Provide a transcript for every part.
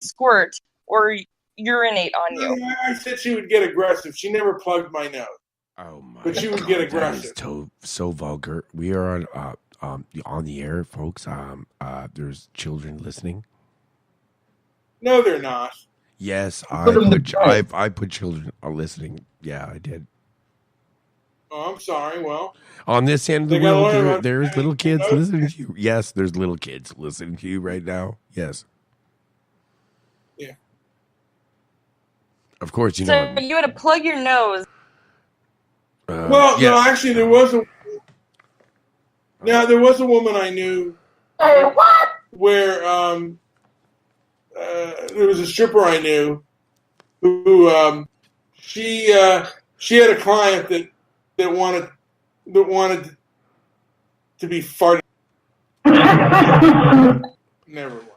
squirt or urinate on you. I said she would get aggressive. She never plugged my nose. Oh my! But she would get aggressive. That is so vulgar. We are on the air, folks. There's children listening. No, they're not. Yes, I put children on listening. Yeah, I did. Oh, I'm sorry. Well, on this end of the world, there's little kids listening to you. Yes, there's little kids listening to you right now. Yes. Yeah. Of course, you know. So you had to plug your nose. Well, yeah. No, actually, there was a woman I knew. What? Where there was a stripper I knew who she had a client that wanted to be farted. Never mind.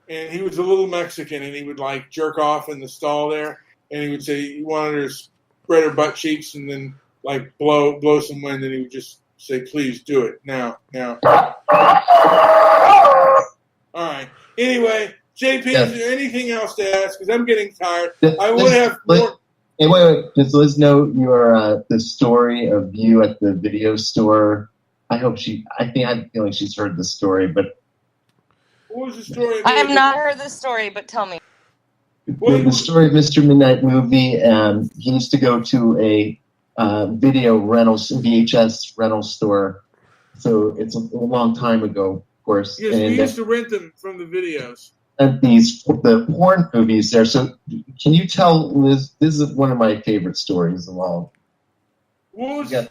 And he was a little Mexican, and he would like jerk off in the stall there, and he would say he wanted her to spread her butt cheeks and then like blow some wind, and he would just say, "Please do it now." All right. Anyway, JP, is there anything else to ask? Because I'm getting tired. I would have more. Hey, wait. Does Liz know your the story of you at the video store? I have a feeling she's heard the story, but what was the story? I have not heard the story, but tell me. The story of Mr. Midnight Movie. He used to go to a VHS rental store. So it's a long time ago, of course. Yes, we used to rent them from the videos. And the porn movies there. So can you tell Liz? This is one of my favorite stories of all. What was? Yeah.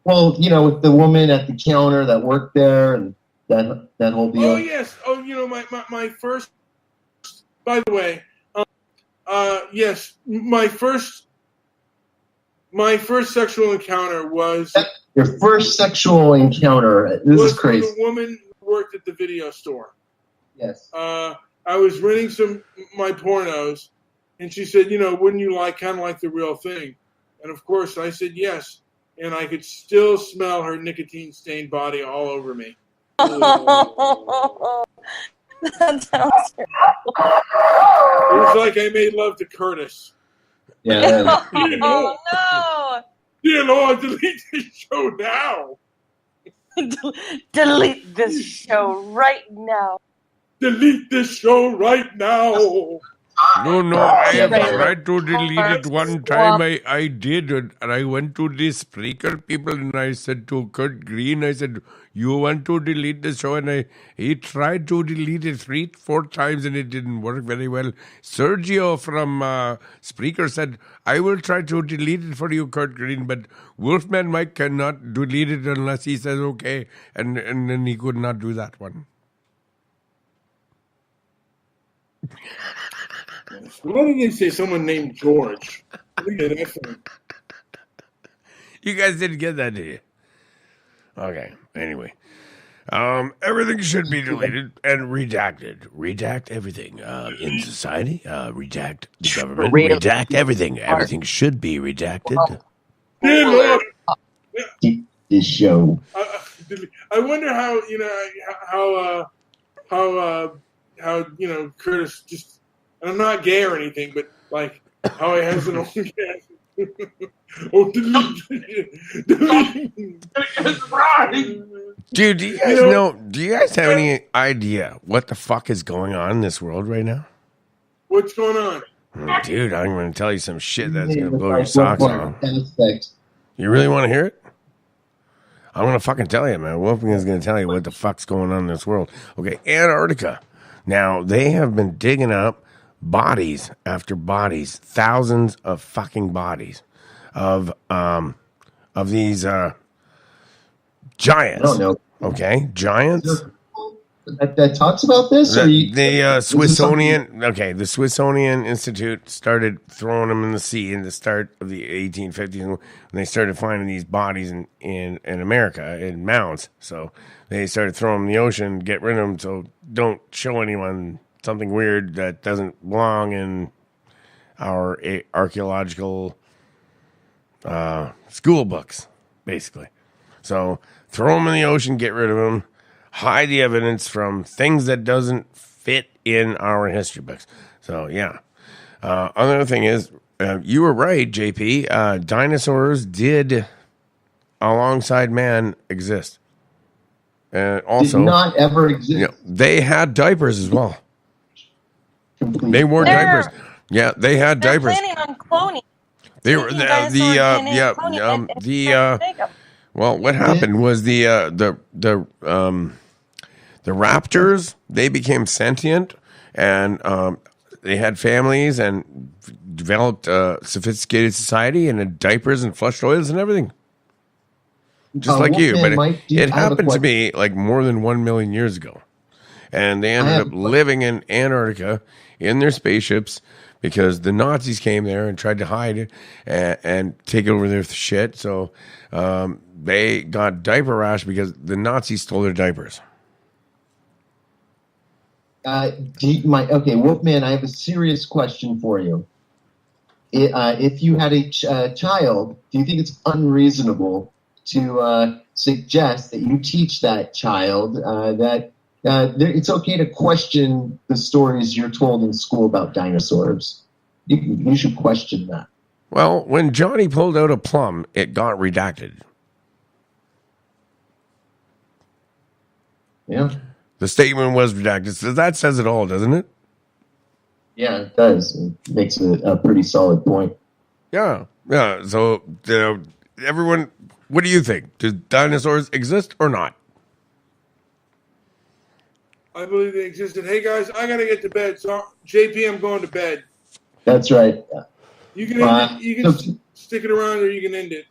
Well, with the woman at the counter that worked there and that whole deal. Oh yes. Oh, my first. By the way, yes, my first sexual encounter was. Your first sexual encounter. This is crazy. The woman who worked at the video store. Yes. I was renting my pornos, and she said, wouldn't you like kind of like the real thing? And of course, I said yes, and I could still smell her nicotine-stained body all over me. That sounds terrible. It was like I made love to Curtis. Yeah. Oh no! Dear Lord, delete this show now. Delete this show right now. Delete this show right now. No, I have tried to delete it one time. I did, and I went to the Spreaker people, and I said to Kurt Green, I said, you want to delete the show? And he tried to delete it 3-4 times, and it didn't work very well. Sergio from Spreaker said, I will try to delete it for you, Kurt Green, but Wolfman Mike cannot delete it unless he says okay, and then he could not do that one. Why did they say someone named George? Look at that. You guys didn't get that, did you? Okay. Anyway, everything should be deleted and redacted. Redact everything in society. Redact the government. Redact everything. Everything should be redacted. This show. I wonder how Curtis just. And I'm not gay or anything, but like how he has an orgasm. Oh, dude, do you guys know? Do you guys have any idea what the fuck is going on in this world right now? What's going on? Oh, dude, I'm going to tell you some shit that's going to blow your socks off. You really want to hear it? I'm going to fucking tell you, man. Wolfgang is going to tell you what the fuck's going on in this world. Okay, Antarctica. Now, they have been digging up bodies after bodies, thousands of fucking bodies of these giants. I don't know. Okay, giants. That talks about this? The Smithsonian. Okay, the Smithsonian Institute started throwing them in the sea in the start of the 1850s, when they started finding these bodies in America in mounds. So they started throwing them in the ocean, get rid of them, so don't show anyone something weird that doesn't belong in our archaeological school books, basically. So throw them in the ocean, get rid of them, hide the evidence from things that doesn't fit in our history books. So yeah. Another thing is, you were right, JP. Dinosaurs did, alongside man, exist, and also Did not ever exist. you know, they had diapers as well. Completely. They wore They're- diapers. Yeah, they had They're diapers. planning on cloning. They were well, what happened was the raptors, they became sentient, and they had families and developed a sophisticated society and had diapers and flush toilets and everything, just like you. Wolfman But Mike, it I have a happened to question. me like more than 1 million years ago, and they ended have up a living in Antarctica in their spaceships because the Nazis came there and tried to hide and take over their shit. So they got diaper rash because the Nazis stole their diapers. Okay, Wolfman, I have a serious question for you. If you had a child, do you think it's unreasonable to suggest that you teach that child that it's okay to question the stories you're told in school about dinosaurs? You should question that. Well, when Johnny pulled out a plum, it got redacted. Yeah, The statement was redacted. So that says it all, doesn't it? yeah, it does. It makes a pretty solid point. Yeah. Yeah. So, everyone, what do you think? Do dinosaurs exist or not? I believe they existed. Hey guys, I gotta get to bed. So JP, I'm going to bed. That's right. You can end it. You can so- stick it around, or you can end it.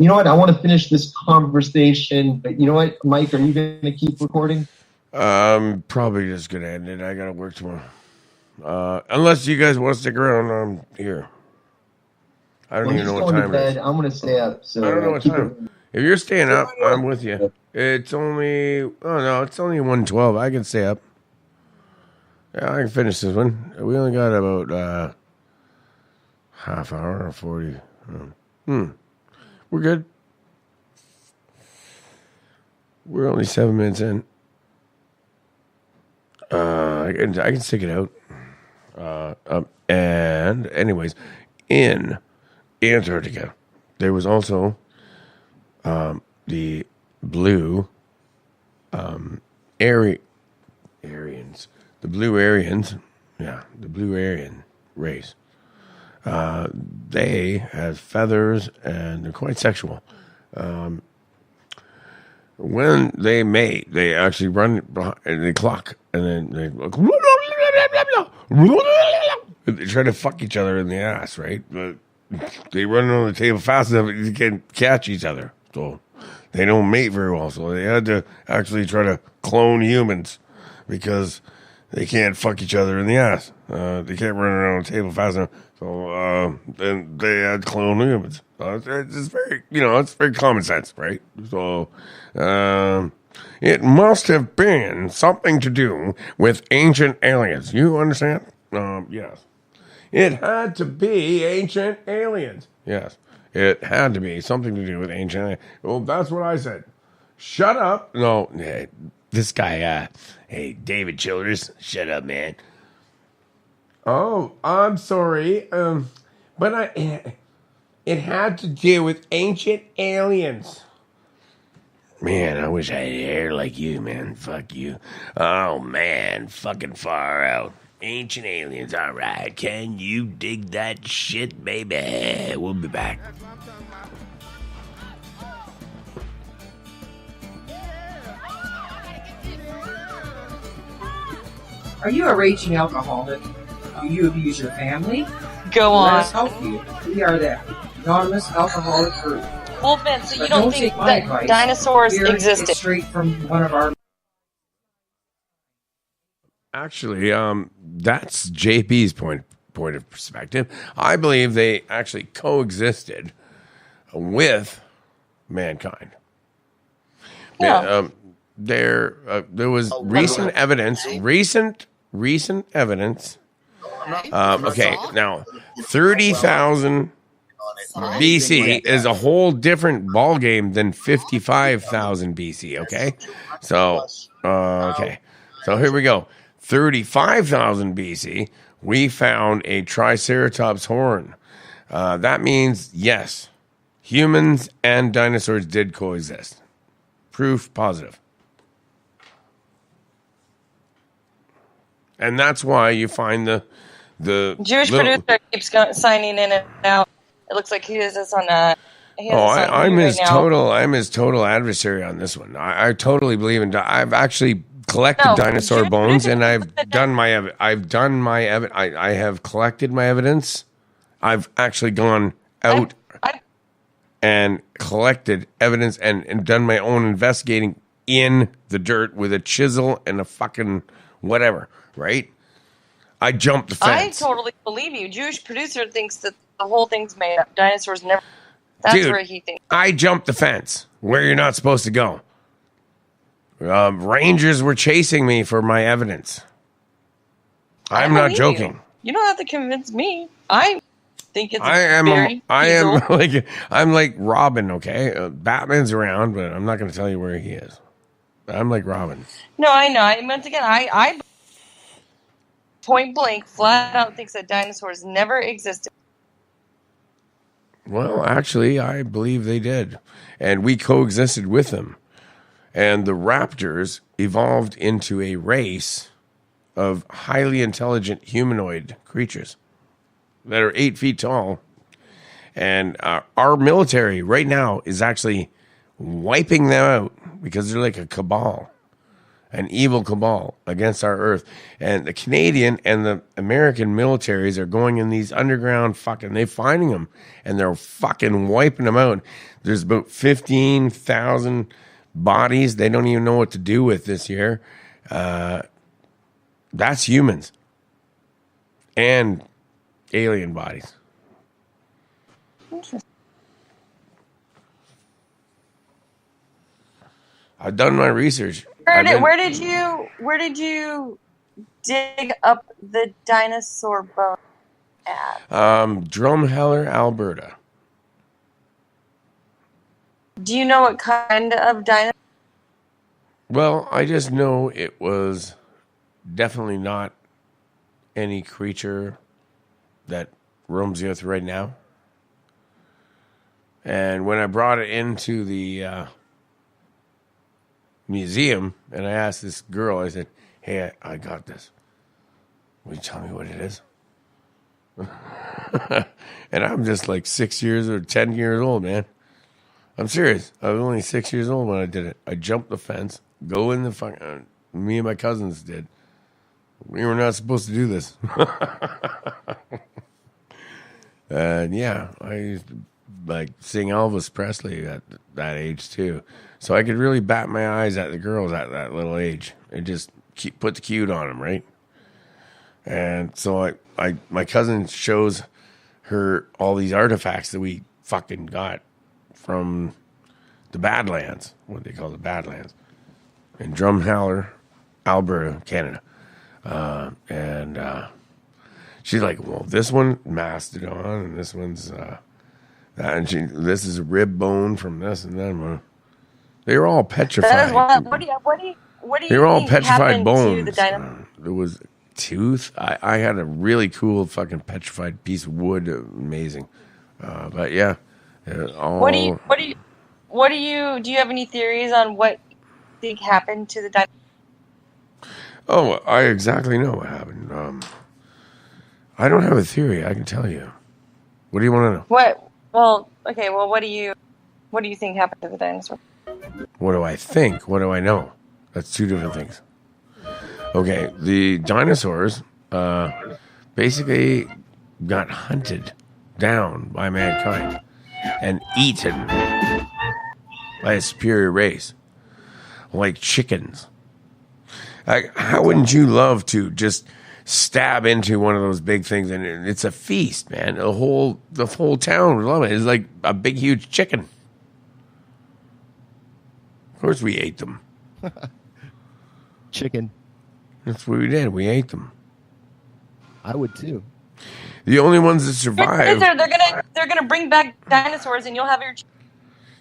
You know what? I want to finish this conversation, but you know what, Mike? Are you going to keep recording? Probably just gonna end it. I gotta work tomorrow. Unless you guys want to stick around, I'm here. I don't Well, even he's know what going time to it bed. is. I'm going to stay up. So I don't know what keep time. If you're staying up, I'm with you. It's only it's only 1:12. I can stay up. Yeah, I can finish this one. We only got about half hour or 40. We're good. We're only 7 minutes in. I can stick it out. And anyways, in Antarctica, there was also the blue Aryans. The blue Aryans, yeah, the blue Aryan race. They have feathers and they're quite sexual. When they mate, they actually run behind, and they clock, and then they they try to fuck each other in the ass, right? But they run on the table fast enough you can catch each other, so they don't mate very well. So they had to actually try to clone humans because they can't fuck each other in the ass. They can't run around the table fast enough. So then they had to clone humans. It's very, it's very common sense, right? So it must have been something to do with ancient aliens. You understand? Yes. It had to be ancient aliens. Yes. It had to be something to do with ancient aliens. Well, that's what I said. Shut up. No, this guy, hey, David Childers, shut up, man. Oh, I'm sorry. But it had to do with ancient aliens. Man, I wish I had hair like you, man. Fuck you. Oh, man, fucking far out. Ancient aliens, all right. Can you dig that shit, baby? We'll be back. Are you a raging alcoholic? Do you abuse your family? Go Let on. us help you. We are the Anonymous Alcoholic Group. Wolfman, so you But don't don't think take my that advice. dinosaurs Here, it's existed? straight from one of our Actually, that's JP's point of perspective. I believe they actually coexisted with mankind. Yeah. There was recent evidence. Recent evidence. Okay, now 30,000 BC is a whole different ball game than 55,000 BC. Okay, so okay. So here we go. 35,000 BC, we found a Triceratops horn. That means, yes, humans and dinosaurs did coexist. Proof positive. And that's why you find the Jewish little- producer keeps signing in and out. It looks like he has this on I'm mute his right now. I'm his total adversary on this one. I totally believe in. I've actually collected No, dinosaur Jewish bones, producer and I've said that- done my. I have collected my evidence. I've actually gone out I- and collected evidence and done my own investigating in the dirt with a chisel and a fucking whatever. Right? I jumped the I fence. totally believe you. Jewish producer thinks that the whole thing's made up. Dinosaurs never. That's Dude, where he thinks. I jumped the fence where you're not supposed to go. Rangers were chasing me for my evidence. I'm not believe joking. You don't have to convince me. I think it's I'm very I'm like Robin, okay? Batman's around, but I'm not going to tell you where he is. I'm like Robin. No, I know. Once again, I point blank, flat out thinks that dinosaurs never existed. Well, actually, I believe they did. And we coexisted with them. And the raptors evolved into a race of highly intelligent humanoid creatures that are 8 feet tall. And our military right now is actually wiping them out because they're like a cabal, an evil cabal against our Earth. And the Canadian and the American militaries are going in these underground they're finding them and they're fucking wiping them out. There's about 15,000 bodies they don't even know what to do with this year. That's humans and alien bodies. I've done my research. Where did you dig up the dinosaur bone at? Drumheller, Alberta. Do you know what kind of dinosaur? Well, I just know it was definitely not any creature that roams the earth right now. And when I brought it into the museum and I asked this girl, I said, hey, I got this. Will you tell me what it is? And I'm just like 6 years or 10 years old, man. I'm serious. I was only 6 years old when I did it. I jumped the fence, go in the fucking. Me and my cousins did. We were not supposed to do this. And yeah, I used to like sing Elvis Presley at that age too. So I could really bat my eyes at the girls at that little age and just put the cute on them, right? And so my cousin shows her all these artifacts that we fucking got from the Badlands, what they call the Badlands, in Drumheller, Alberta, Canada. And she's like, well, this one, Mastodon, and this one's that, and this is a rib bone from this and that. They were all petrified. That is what do you They were all think petrified happened bones. to the dinosaur? There was tooth. I had a really cool fucking petrified piece of wood. Amazing. But yeah. What do you do you have any theories on what you think happened to the dinosaur? Oh, I exactly know what happened. I don't have a theory. I can tell you. What do you want to know? What? Well, okay. Well, what do you think happened to the dinosaur? What do I think? What do I know? That's two different things. Okay, the dinosaurs basically got hunted down by mankind and eaten by a superior race, like chickens. Like, how wouldn't you love to just stab into one of those big things and it's a feast, man? The whole town would love it. It's like a big, huge chicken. Of course, we ate them. Chicken. That's what we did. We ate them. I would too. The only ones that survived. They're gonna bring back dinosaurs, and you'll have your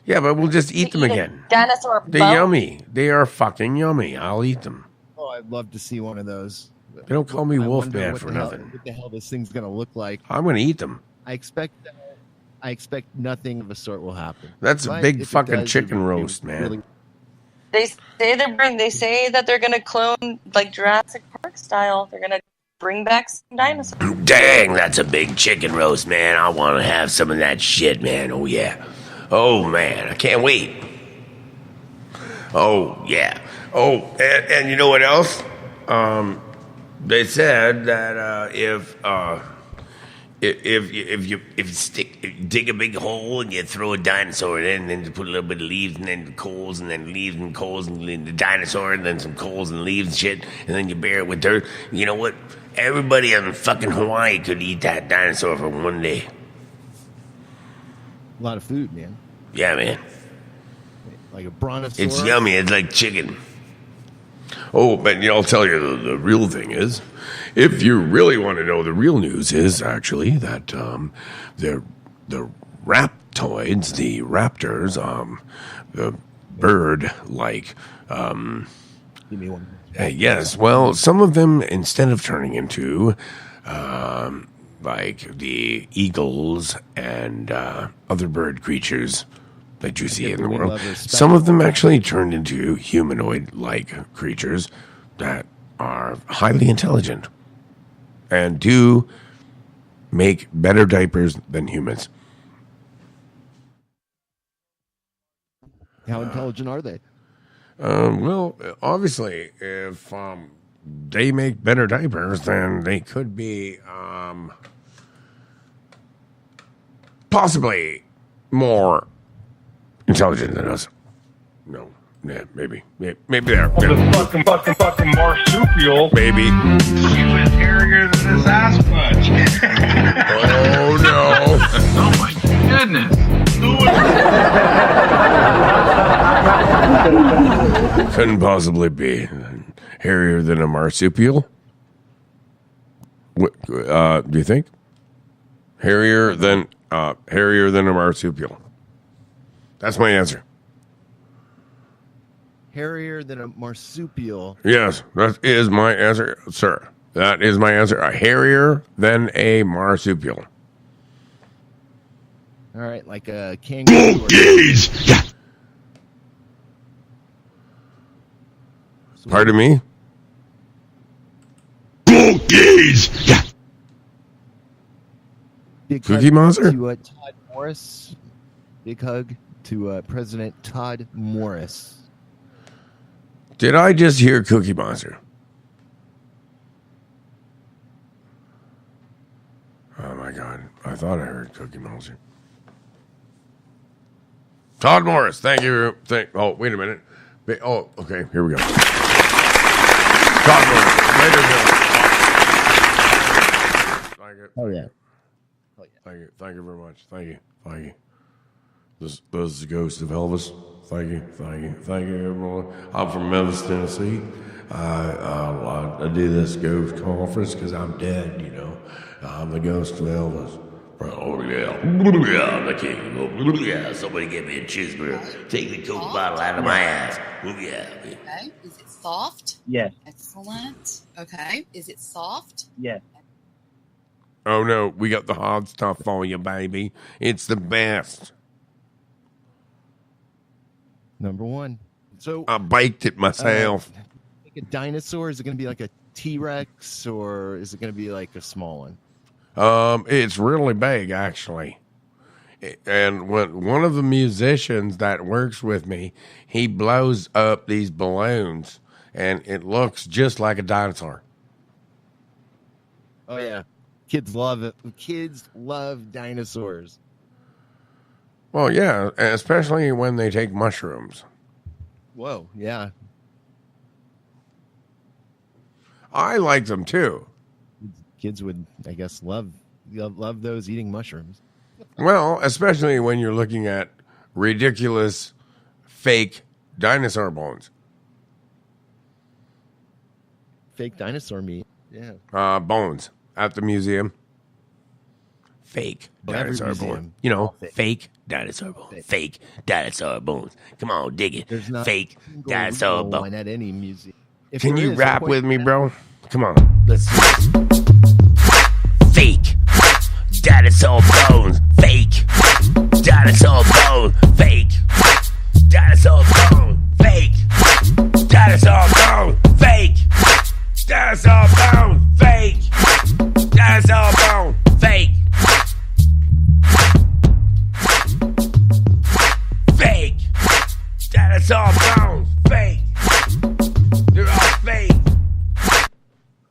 Yeah, but we'll just eat them eat a again. Dinosaur They're bone. yummy. They are fucking yummy. I'll eat them. Oh, I'd love to see one of those. They don't call me I wonder Wolfman what for the hell- nothing. What the hell this thing's gonna look like? I'm going to eat them. I expect nothing of the sort will happen. That's a But big if it fucking does, chicken it roast, would man. really- They say that they're gonna clone like Jurassic Park style. They're gonna bring back some dinosaurs. Dang, that's a big chicken roast, man. I want to have some of that shit, man. Oh, yeah. Oh, man. I can't wait. Oh, yeah. Oh, and you know what else? They said that if you dig a big hole and you throw a dinosaur in it, and then you put a little bit of leaves and then coals and then leaves and coals and then the dinosaur and then some coals and leaves and shit, and then you bury it with dirt. You know what? Everybody in fucking Hawaii could eat that dinosaur for one day. A lot of food, man. Yeah, man. Like a brontosaurus. It's yummy. It's like chicken. Oh, but I'll tell you the real thing is, if you really want to know, the real news is actually that the raptoids, the raptors, the bird-like. Give me one. Yes, well, some of them, instead of turning into like the eagles and other bird creatures that you see in the world, some of them actually turned into humanoid-like creatures that are highly intelligent and do make better diapers than humans. How intelligent are they? Well, obviously, if they make better diapers, then they could be possibly more intelligent than us. No, yeah, maybe they're The fucking marsupial. maybe. He was hairier than this Sasquatch. Oh no! Oh my goodness. Couldn't possibly be hairier than a marsupial. What, do you think? Hairier than a marsupial. That's my answer. Hairier than a marsupial. Yes, that is my answer, sir. That is my answer. A hairier than a marsupial. All right, like a kangaroo. Pardon me? Big Cookie hug Monster? to Todd Morris. Big hug to President Todd Morris. Did I just hear Cookie Monster? Oh my God. I thought I heard Cookie Monster. Todd Morris, thank you. Oh, wait a minute. Oh, okay, here we go. Todd Morris, later, Bill. Thank you. Oh, yeah. Thank you very much. Thank you. This is the Ghost of Elvis. Thank you, everyone. I'm from Memphis, Tennessee. I do this ghost conference because I'm dead, you know. I'm the Ghost of Elvis. Oh, yeah. I'm the king. Oh, yeah. Somebody get me a cheeseburger. Take the Coke bottle out of my ass. Oh, yeah. Okay. Is it soft? Yes. Excellent. Okay. Is it soft? Yes. Oh, no. We got the hard stuff for you, baby. It's the best. Number one. So I baked it myself. like a dinosaur? Is it going to be like a T-Rex or is it going to be like a small one? It's really big, actually. And when one of the musicians that works with me, he blows up these balloons, and it looks just like a dinosaur. Oh yeah, kids love it. Kids love dinosaurs. Well, yeah, especially when they take mushrooms. Whoa, yeah. I like them too. Kids would, I guess, love those eating mushrooms. Well, especially when you're looking at ridiculous fake dinosaur bones. Fake dinosaur meat. Yeah. Bones at the museum. Fake Every dinosaur museum. bones. You know, Fake. fake dinosaur bones. Fake dinosaur bones. Come on, dig it. There's not Fake a single dinosaur real bones. one at any museum. If Can there you is, rap point with me, out. bro? Come on. Let's do this. Fake. Dinosaur bones. Fake. Dinosaur bone. Fake. Dinosaur bone. Fake. Dinosaur bone. Fake. Dinosaur bone. Fake. Dinosaur bone. Fake. Fake. Dinosaur bones. Fake. They're all fake.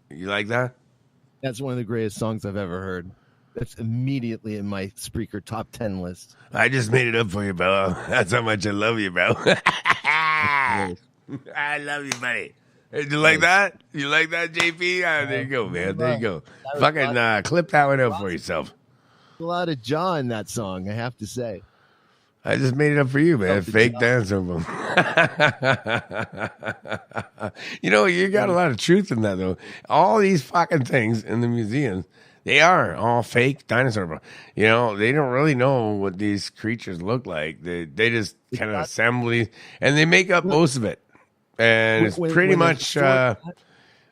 You like that? That's one of the greatest songs I've ever heard. That's immediately in my Spreaker top 10 list. I just made it up for you, bro. That's how much I love you, bro. I love you, buddy. Hey, you like that? You like that, JP? There you go, man. There you go. Fucking clip that one out for yourself. A lot of jaw in that song, I have to say. I just made it up for you, man. Fake dance of them. You know, you got a lot of truth in that, though. All these fucking things in the museums, they are all fake dinosaur. You know, they don't really know what these creatures look like. They just kind of assemble, and they make up most of it. And it's pretty much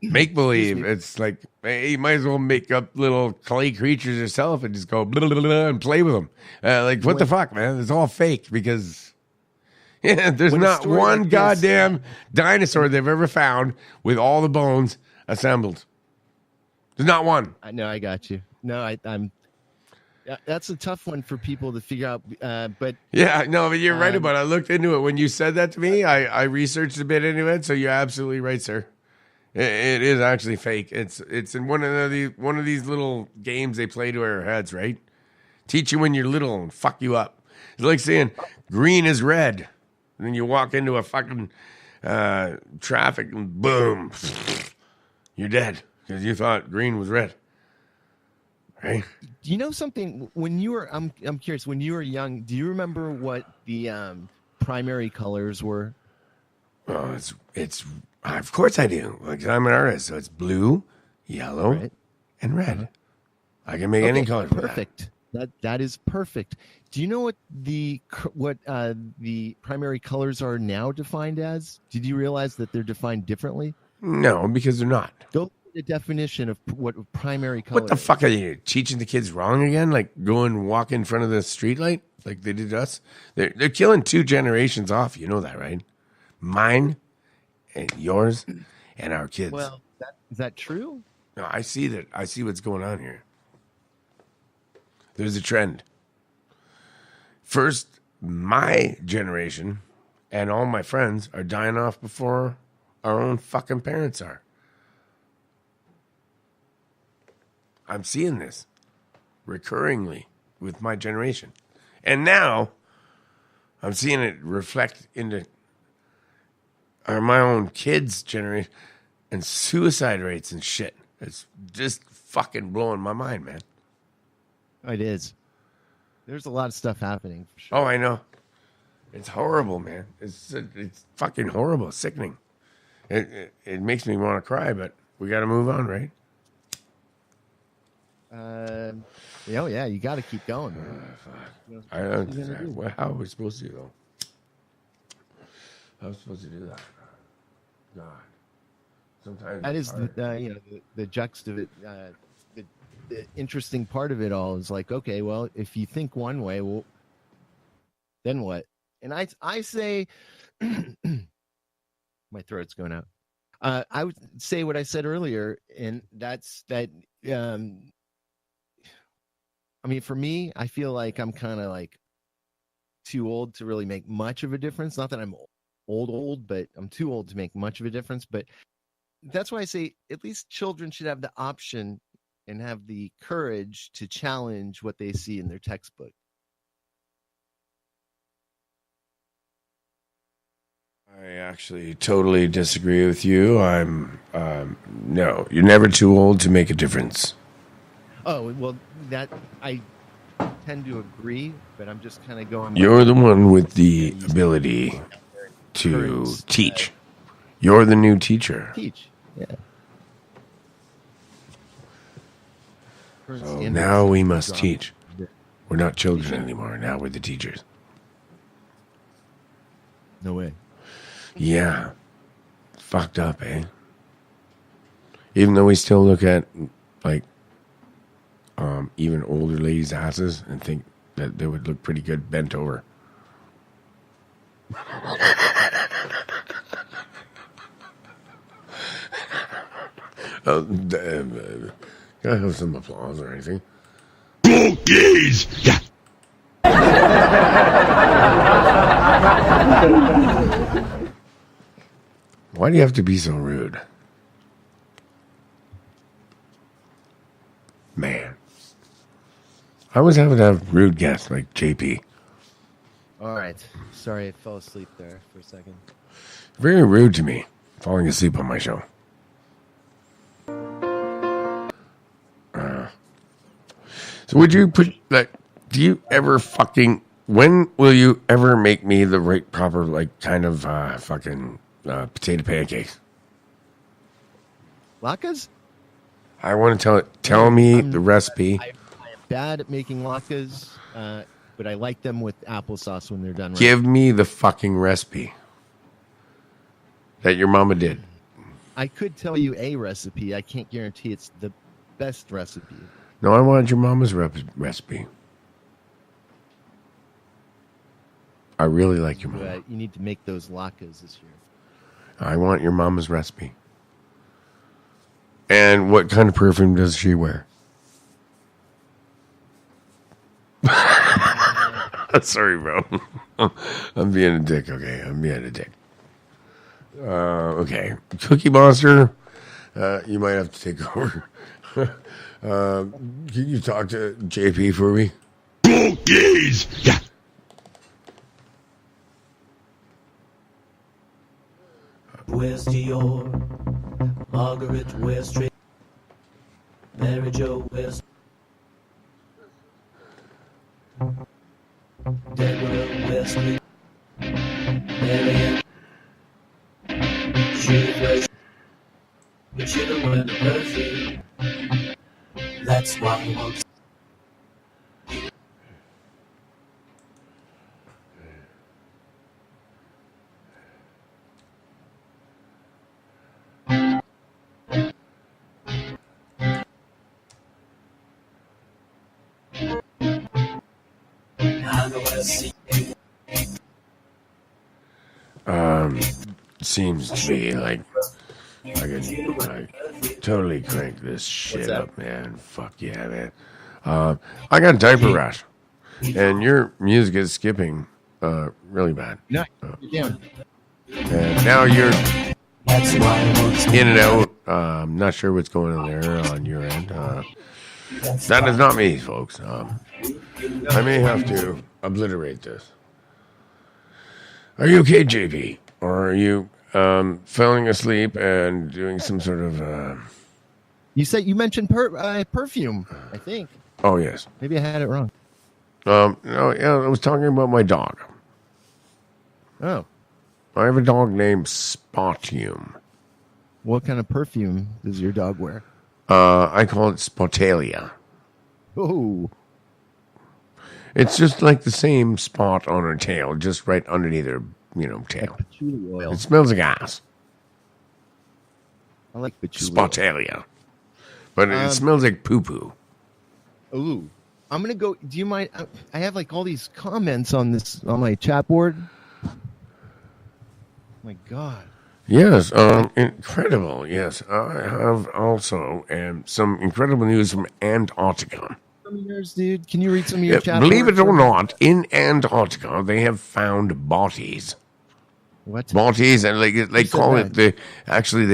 make believe. It's like, hey, you might as well make up little clay creatures yourself and just go blah, blah, blah, and play with them. Like, what the fuck, man? It's all fake because there's not one goddamn dinosaur they've ever found with all the bones assembled. There's not one. I know, I got you. No, I'm. That's a tough one for people to figure out. But yeah, no, but you're right about it. I looked into it when you said that to me. I researched a bit into it, so you're absolutely right, sir. It is actually fake. It's in one of these little games they play to our heads, right? Teach you when you're little and fuck you up. It's like saying green is red, and then you walk into a fucking traffic and boom, you're dead because you thought green was red, right? Do you know something? When you were, I'm curious. When you were young, do you remember what the primary colors were? Oh, it's. Of course I do. Like, I'm an artist, so it's blue, yellow, and red. I can make any color. Perfect. That is perfect. Do you know what the primary colors are now defined as? Did you realize that they're defined differently? No, because they're not. Go the definition of what primary color. What the fuck are you teaching the kids wrong again? Like go and walk in front of the streetlight like they did us? They're killing 2 generations off. You know that, right? Mine and yours and our kids. Well, is that true? No, I see that. I see what's going on here. There's a trend. First, my generation and all my friends are dying off before our own fucking parents are. I'm seeing this recurringly with my generation. And now I'm seeing it reflect into my own kids' generation and suicide rates and shit. It's just fucking blowing my mind, man. It is. There's a lot of stuff happening. For sure. Oh, I know. It's horrible, man. It's fucking horrible, sickening. It makes me want to cry, but we got to move on, right? Yeah, you got to keep going. I don't. How are we supposed to, though? How are we supposed to do that? God. Sometimes that is the juxtapose. The interesting part of it all is like, okay, well, if you think one way, well, then what? And I say, my throat's going out. I would say what I said earlier, and that's that. I mean, for me, I feel like I'm kind of like too old to really make much of a difference. Not that I'm old, but I'm too old to make much of a difference. But that's why I say at least children should have the option and have the courage to challenge what they see in their textbook. I actually totally disagree with you. No, you're never too old to make a difference. Oh, well, that I tend to agree, but I'm just kind of going. You're the one with the ability to teach. You're the new teacher. Teach, yeah. So now we must teach. We're not children anymore. Now we're the teachers. No way. Yeah. Fucked up, eh? Even though we still look at like even older ladies' asses and think that they would look pretty good bent over. Can I have some applause or anything? Cookies! Yeah. Why do you have to be so rude? Man. I always have to have rude guests like JP. All right. Sorry, I fell asleep there for a second. Very rude to me, falling asleep on my show. So would you put like? Do you ever fucking? When will you ever make me the right proper like kind of fucking potato pancakes? Latkes? I want to tell me the recipe. I am bad at making latkes, but I like them with applesauce when they're done. Right. Give me the fucking recipe that your mama did. I could tell you a recipe. I can't guarantee it's the best recipe. No, I wanted your mama's recipe. I really like your mama. But you need to make those latkes this year. I want your mama's recipe. And what kind of perfume does she wear? Sorry, bro. I'm being a dick, okay? I'm being a dick. Okay. Cookie Monster, you might have to take over. Can you talk to JP for me? Cookies! Yeah. Where's Dior? Margaret, where's Trey? Mary Jo, where's Deborah, where's Spring? Marianne, she wears, but she don't wear the perfume. That's why I want to. Seems to me like I could like totally crank this shit up, man. Fuck yeah, man. I got diaper rash, and your music is skipping really bad. No, yeah. And now you're in and out. I'm not sure what's going on there on your end. That is not me, folks. I may have to obliterate this. Are you okay, JP? Or are you falling asleep and doing some sort of... You said you mentioned perfume, I think. Oh, yes. Maybe I had it wrong. No, yeah, I was talking about my dog. Oh. I have a dog named Spotium. What kind of perfume does your dog wear? I call it Spotalia. Oh. It's just like the same spot on her tail, just right underneath her, tail. Like patchouli oil. It smells like ass. I like patchouli. Spotalia. But it smells like poo-poo. Ooh. I'm going to go. Do you mind? I have like all these comments on my chat board. My God. Yes, incredible. Yes, I have also some incredible news from Antarctica. Dude, can you read some of your chat? Believe it or not, in Antarctica they have found bodies. What? Bodies, and they call it they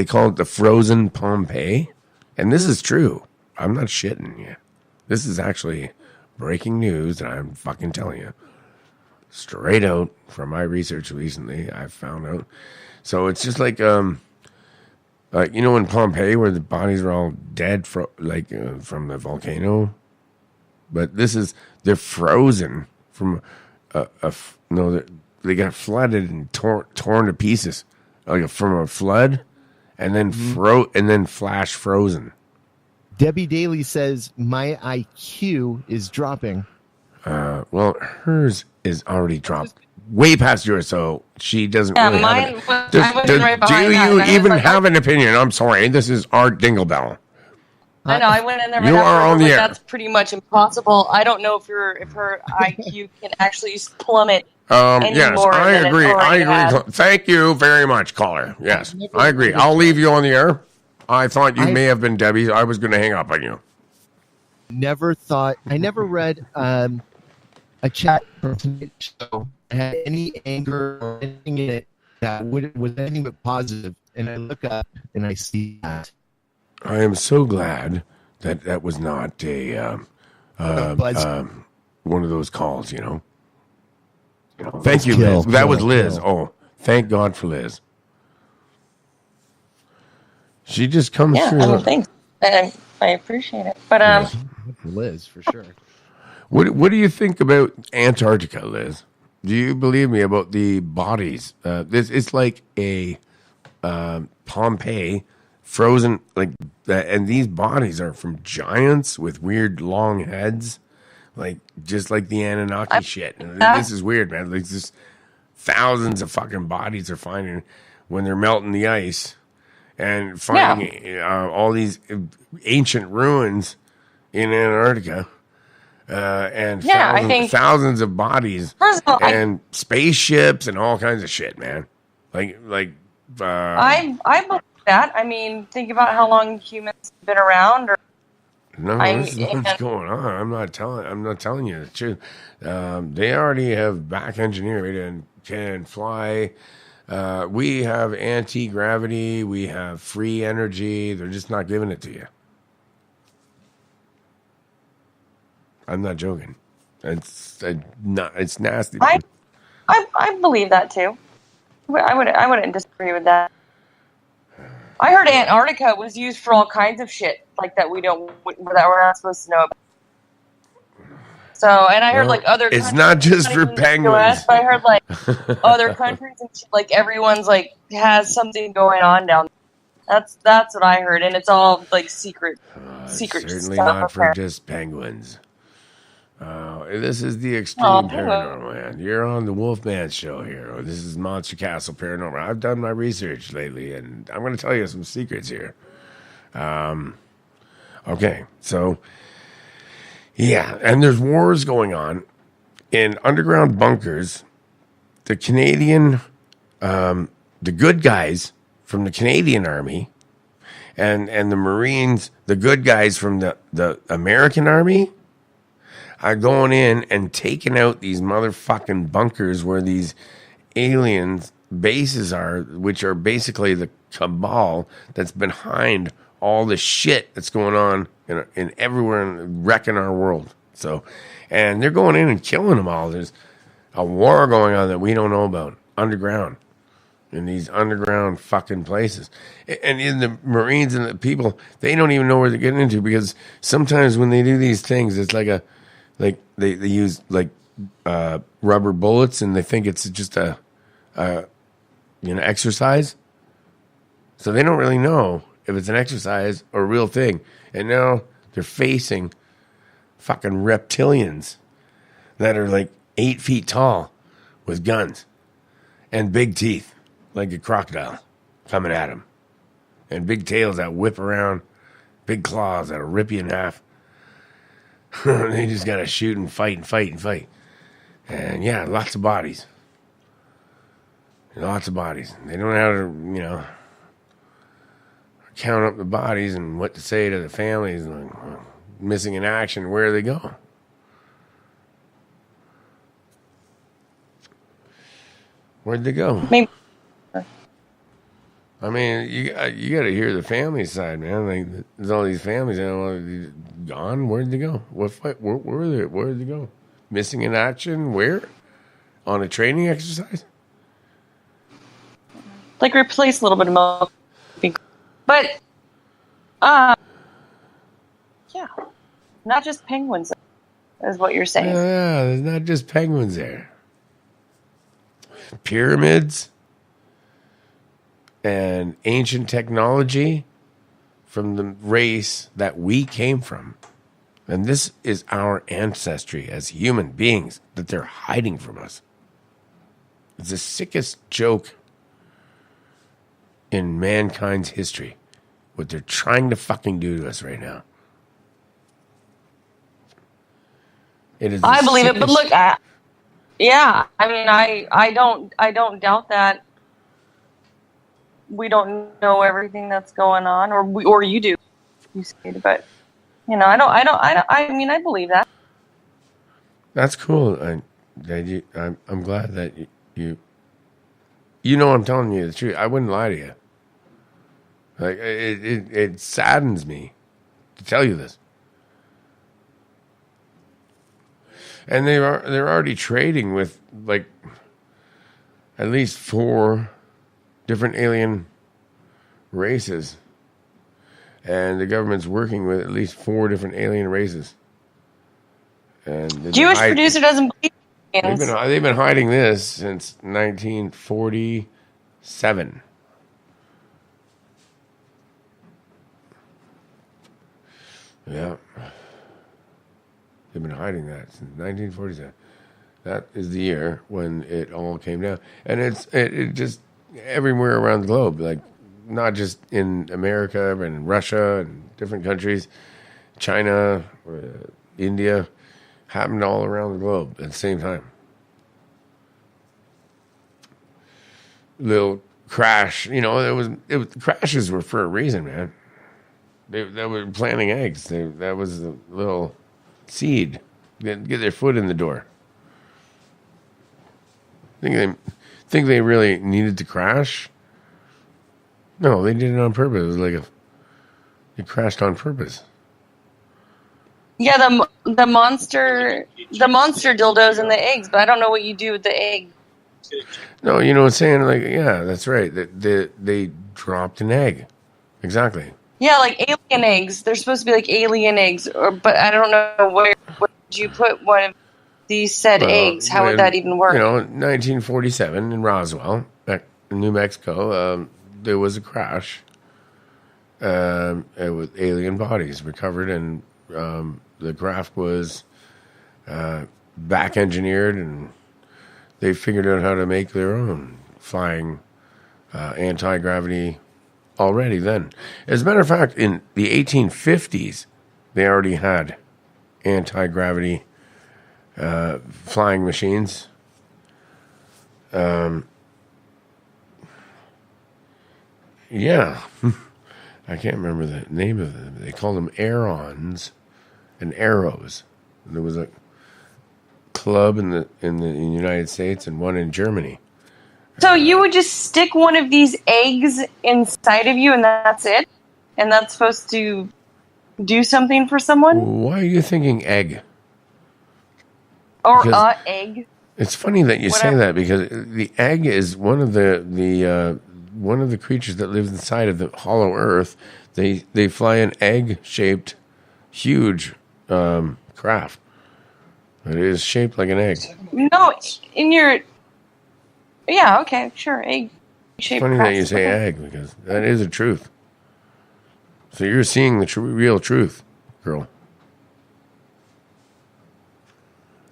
call it the frozen Pompeii, and this is true. I'm not shitting you. This is actually breaking news, and I'm fucking telling you, straight out from my research recently. I found out. So it's just like in Pompeii where the bodies are all dead from the volcano. But they're frozen from they got flooded and torn to pieces from a flood, and then flash frozen. Debbie Daly says my IQ is dropping. Well, hers is already dropped way past yours, so she doesn't Yeah, really mine have was, it. I wasn't right Do behind that. you And I was even like, have an opinion? I'm sorry. This is Art Dinglebell. I know. I went in there. You right are after, on the like, air. That's pretty much impossible. I don't know if her IQ can actually plummet Yes, anymore I than it agree. I already agree. has. Thank you very much, caller. Yes, never I agree. read a I'll leave chat. you on the air. I thought you I- may have been Debbie. I was going to hang up on you. I never read a chat from tonight's show that had any anger or anything in it that was anything but positive. And I look up and I see that. I am so glad that that was not a Buzz. one of those calls. You know. Thank you, Kill, Liz. That was kill, Liz. kill. Oh, thank God for Liz. She just comes Yeah, through. I mean, thanks. I appreciate it. But Liz, for sure. What do you think about Antarctica, Liz? Do you believe me about the bodies? It's like a Pompeii, frozen like that, and these bodies are from giants with weird long heads, like just like the Anunnaki shit. And this is weird, man. Like just thousands of fucking bodies they're finding when they're melting the ice, and finding all these ancient ruins in Antarctica. And I think thousands of bodies first of all, and spaceships and all kinds of shit, man. I believe that. I mean, think about how long humans have been around. Or no, this is what's going on. I'm not telling you the truth. They already have back engineered and can fly. We have anti-gravity. We have free energy. They're just not giving it to you. I'm not joking. It's nasty. I believe that too. I wouldn't disagree with that. I heard Antarctica was used for all kinds of shit like that that we're not supposed to know about. So, and I heard like other. It's not just for penguins. US, but I heard like other countries and shit, like everyone's like has something going on down there. That's what I heard, and it's all like secret Certainly stuff not up for there. just penguins. This is the Extreme Oh, Paranormal, man. You're on the Wolfman Show here. This is Monster Castle Paranormal. I've done my research lately, and I'm going to tell you some secrets here. Okay, so, yeah, and there's wars going on in underground bunkers. The Canadian, the good guys from the Canadian Army and the Marines, the good guys from the American Army, are going in and taking out these motherfucking bunkers where these aliens bases are, which are basically the cabal that's behind all the shit that's going on in everywhere and wrecking our world. So, and they're going in and killing them all. There's a war going on that we don't know about underground in these underground fucking places. And in the Marines and the people, they don't even know where they're getting into, because sometimes when they do these things, it's like they use like rubber bullets, and they think it's just a exercise. So they don't really know if it's an exercise or a real thing. And now they're facing fucking reptilians that are like 8 feet tall with guns and big teeth like a crocodile coming at them, and big tails that whip around, big claws that'll rip you in half. They just gotta shoot and fight and fight and fight. And yeah, lots of bodies. Lots of bodies. They don't know how to, count up the bodies and what to say to the families. Like, missing in action, where do they go? Where'd they go? Maybe. I mean, you got to hear the family side, man. Like, there's all these families that are gone. Where'd they go? What fight? Where were they? Where did they go? Missing in action? Where? On a training exercise? Like replace a little bit of milk. But, yeah, not just penguins, is what you're saying. Yeah, there's not just penguins there. Pyramids and ancient technology from the race that we came from. And this is our ancestry as human beings that they're hiding from us. It's the sickest joke in mankind's history. What they're trying to fucking do to us right now. It is. I believe it, but look, yeah. I mean, I don't doubt that we don't know everything that's going on, or you do, you say, but you know, I mean, I believe that. That's cool. I'm glad that you know I'm telling you the truth. I wouldn't lie to you. Like it saddens me to tell you this. And they're already trading with like at least 4 different alien races. And the government's working with at least 4 different alien races. And Jewish producer doesn't believe aliens. They've been hiding this since 1947. Yeah. They've been hiding that since 1947. That is the year when it all came down. And it just everywhere around the globe, like not just in America, but in Russia and different countries, China, India, happened all around the globe at the same time. Little crash, you know, crashes were for a reason, man. They were planting eggs. That was the little seed. Get their foot in the door. Think they really needed to crash? No, they did it on purpose. It was like it crashed on purpose. Yeah, the monster dildos and the eggs, but I don't know what you do with the egg. No, you know what I'm saying? Like, yeah, that's right. They dropped an egg. Exactly. Yeah, like alien eggs. They're supposed to be like alien eggs, but I don't know where would you put one of these said eggs. How would that even work? You know, 1947 in Roswell, New Mexico, there was a crash with alien bodies recovered, and the craft was back engineered, and they figured out how to make their own flying anti-gravity already then. As a matter of fact, in the 1850s, they already had anti-gravity flying machines. Yeah. I can't remember the name of them. They called them Aerons and Arrows. And there was a club in the United States and one in Germany. So you would just stick one of these eggs inside of you, and that's it? And that's supposed to do something for someone? Why are you thinking egg? Or egg? It's funny that you say that, because the egg is one of the creatures that lives inside of the hollow earth. They fly an egg-shaped, huge craft. It is shaped like an egg. No, in your... Yeah, okay, sure, egg-shaped It's funny that you say egg, because that is the truth. So you're seeing the real truth, girl.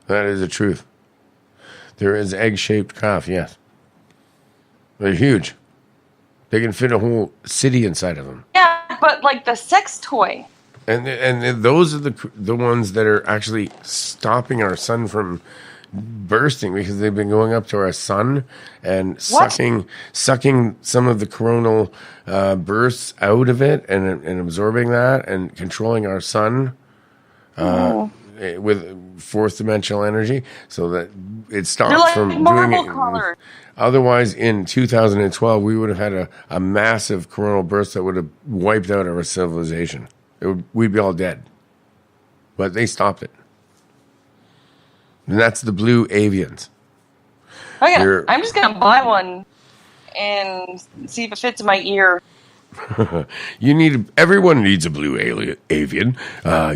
That is the truth. There is egg-shaped craft, yes. They're huge. They can fit a whole city inside of them. Yeah, but like the sex toy. And those are the ones that are actually stopping our sun from bursting, because they've been going up to our sun and sucking some of the coronal bursts out of it and absorbing that and controlling our sun with fourth dimensional energy, so that it stops like from doing it. Color. Otherwise, in 2012, we would have had a massive coronal burst that would have wiped out our civilization. We'd be all dead. But they stopped it. And that's the blue avians. Okay, I'm just going to buy one and see if it fits in my ear. Everyone needs a blue avian.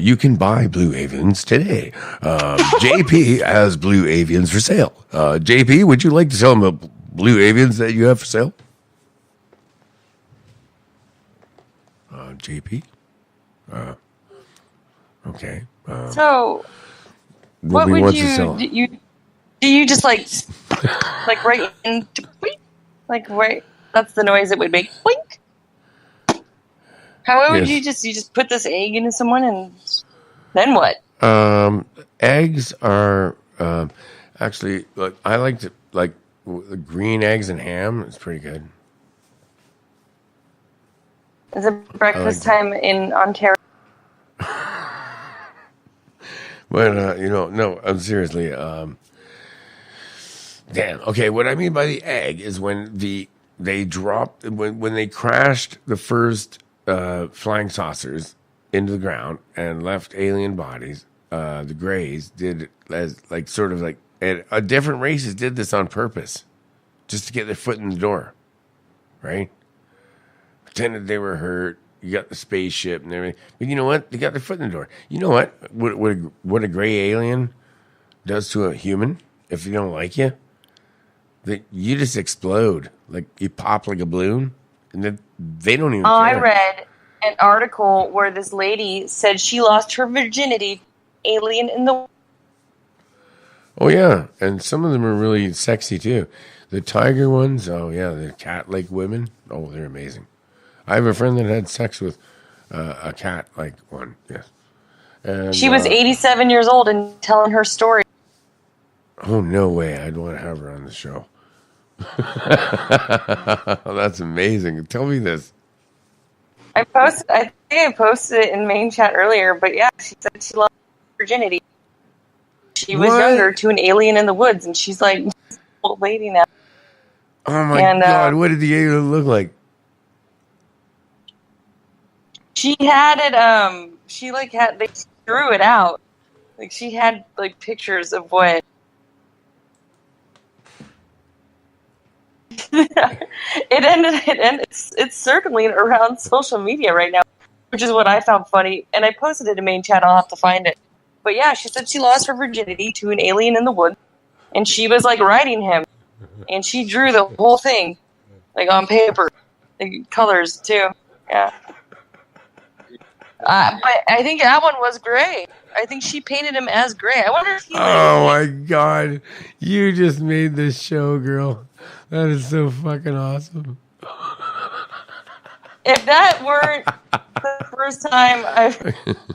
You can buy blue avians today. JP has blue avians for sale. JP, would you like to sell them the blue avians that you have for sale? JP? Okay. So, what would you do? You just like like right into boink. Like right. That's the noise it would make. Boink. How would you just put this egg into someone and then what? Eggs are actually like I like to like green eggs and ham. It's pretty good. Is it breakfast time in Ontario? But no, seriously. Damn. Okay, what I mean by the egg is when they dropped when they crashed the first flying saucers into the ground and left alien bodies. The Greys did as like sort of like and different races did this on purpose, just to get their foot in the door, right? Pretended they were hurt. You got the spaceship and everything, but you know what? They got their foot in the door. You know what? What a gray alien does to a human if you don't like you? That you just explode, like you pop like a balloon, and then they don't even. I read an article where this lady said she lost her virginity to an alien in the. Oh yeah, and some of them are really sexy too. The tiger ones, oh yeah, the cat-like women, oh they're amazing. I have a friend that had sex with a cat-like one. Yes, and she was 87 years old and telling her story. Oh no way! I'd want to have her on the show. That's amazing. Tell me this. I think I posted it in main chat earlier, but yeah, she said she lost virginity. She was younger to an alien in the woods, and she's like an old lady now. Oh my god! What did the alien look like? She had it. They drew it out. Like she had like pictures of what. It's circling around social media right now, which is what I found funny. And I posted it in main chat. I'll have to find it. But yeah, she said she lost her virginity to an alien in the woods, and she was like riding him, and she drew the whole thing, like on paper, like, colors too. Yeah. But I think that one was gray. I think she painted him as gray. I wonder if he. Oh my god! You just made this show, girl. That is so fucking awesome. If that weren't the first time I've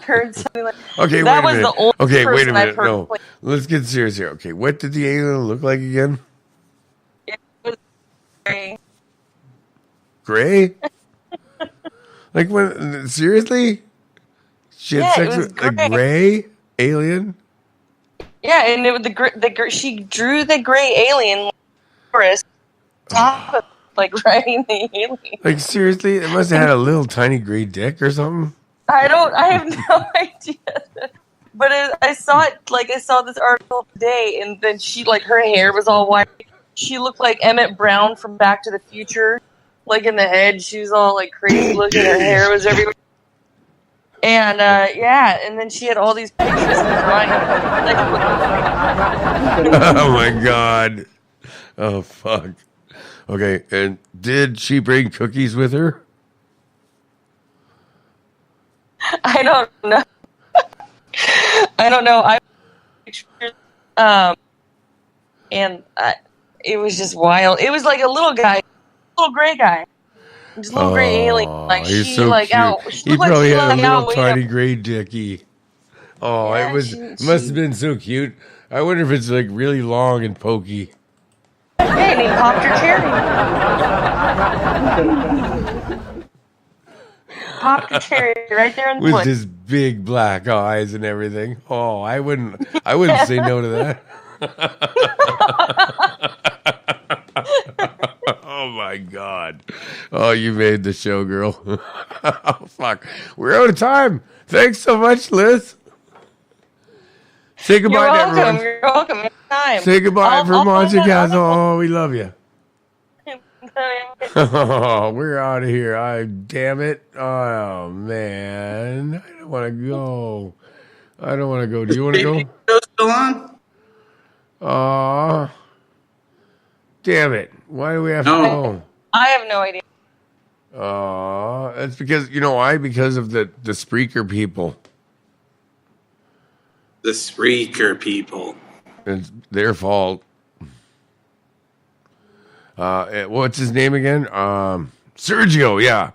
heard something like okay, that, wait a minute. was the oldest okay, wait a person minute. I've heard No, play. let's get serious here. Okay, what did the alien look like again? It was gray. Gray? Like when? Seriously? She had sex with a gray alien? Yeah, and it was she drew the gray alien forest top of like riding the alien. Like seriously, it must have had a little tiny gray dick or something. I have no idea. But I saw this article today, and then she like her hair was all white. She looked like Emmett Brown from Back to the Future, like in the head. She was all like crazy looking. Her hair was everywhere. And and then she had all these pictures and drawing. Oh my god! Oh fuck! Okay, and did she bring cookies with her? I don't know. I don't know. It was just wild. It was like a little gray guy. Just a little gray alien. Like he's she so like cute. out. He probably had a little tiny out. gray dickie. Oh, Yeah, it must have been so cute. I wonder if it's like really long and pokey. Hey, and he popped her cherry. Popped the cherry right there in the With woods. his big black eyes and everything. Oh, I wouldn't say no to that. Oh my god. Oh, you made the show, girl. Oh fuck. We're out of time. Thanks so much, Liz. Say goodbye to everyone. You're welcome. Anytime. Say goodbye from Monster that Castle. Oh, we love you. other- Oh, we're out of here. Damn it. Oh man. I don't want to go. Do you want to go? Still on? Aw. Damn it. Why do we have to go? I have no idea. That's because, you know why? Because of the Spreaker people. The Spreaker people. It's their fault. What's his name again? Sergio, yeah.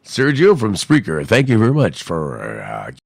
Sergio from Spreaker. Thank you very much for